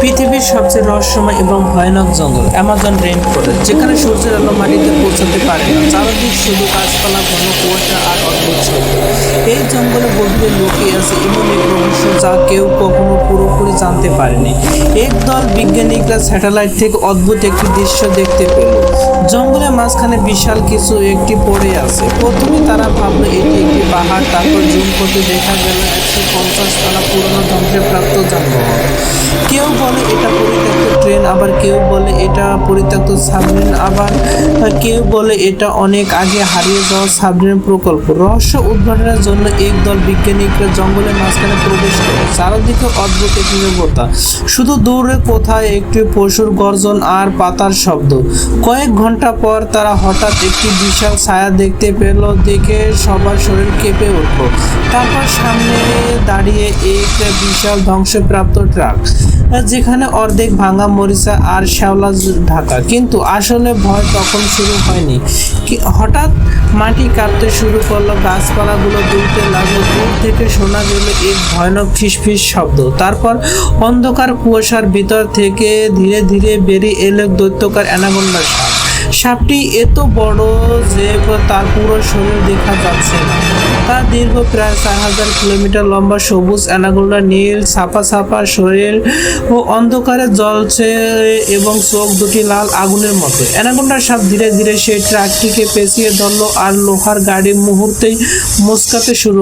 পৃথিবীর সবচেয়ে রহস্যময় এবং ভয়ানক জঙ্গল অ্যামাজন রেইন ফরেস্ট, যেখানে সূর্যের আলো মাটিতে পৌঁছাতে পারে না। চারদিক শুধু গাছপালা, ঘন কুয়াশা আর অদ্ভুত শব্দ। এই জঙ্গলে গভীরে লুকিয়ে আছে এমন এক রহস্য যা কেউ কখনো পুরোপুরি জানতে পারেনি। একদল বিজ্ঞানীরা স্যাটেলাইট থেকে অদ্ভুত একটি দৃশ্য দেখতে পেল। জঙ্গলের মাঝখানে বিশাল কিছু একটি পড়ে আছে। প্রথমে তারা ভাবলো এটি একটি পাহাড়, তারপর জুম করতে দেখা গেল 150 তলা পুরনো ধ্বংসপ্রাপ্ত যানবাহন। কেউ বলে এটা পরিত্যক্ত ট্রেন, আবার কেউ বলে এটা পরিত্যক্ত সাবমেরিন, আবার কেউ বলে এটা অনেক আগে হারিয়ে যাওয়া সাবমেরিন প্রকল্প। রহস্য উদ্ঘাটনের জন্য একদল বিজ্ঞানীরা জঙ্গলের মাঝখানে প্রবেশ করে। চারদিকে অদ্ভুত এক নীরবতা, শুধু দূরে কোথায় একটি পশুর গর্জন আর পাতার শব্দ। কয়েক ঘন্টা পর তারা হঠাৎ একটি বিশাল ছায়া দেখতে পেল। দেখে সবার শরীর কেঁপে উঠল। তারপর সামনে দাঁড়িয়ে এক বিশাল ধ্বংসপ্রাপ্ত ট্রাক, যেখানে অর্ধেক ভাঙা মরিচা আর শ্যাওলা ঢাকা। কিন্তু আসলে ভয় তখন শুরু হয়নি। হঠাৎ মাটি কাঁপতে শুরু করলো, গাছপালাগুলো দুলতে লাগলো। দূর থেকে শোনা গেল এক ভয়ানক ফিসফিস শব্দ। তারপর অন্ধকার কুয়াশার ভিতর থেকে ধীরে ধীরে বেরিয়ে এলো দৈত্যকার অ্যানাকোন্ডা সাপ। সাপটি এত বড় যে তার পুরো শরীর দেখা যাচ্ছে না। তার দীর্ঘ প্রায় 4000 কিলোমিটার লম্বা, সবুজ অ্যানাকোন্ডা নীল ছাপা ছাপা শরীর ও অন্ধকারে জ্বলছে এবং চোখ দুটি লাল আগুনের মতো। অ্যানাকোন্ডা সাপ ধীরে ধীরে সেই ট্রাকটিকে পেঁচিয়ে ধরলো আর লোহার গাড়ি মুহূর্তেই মচকাতে শুরু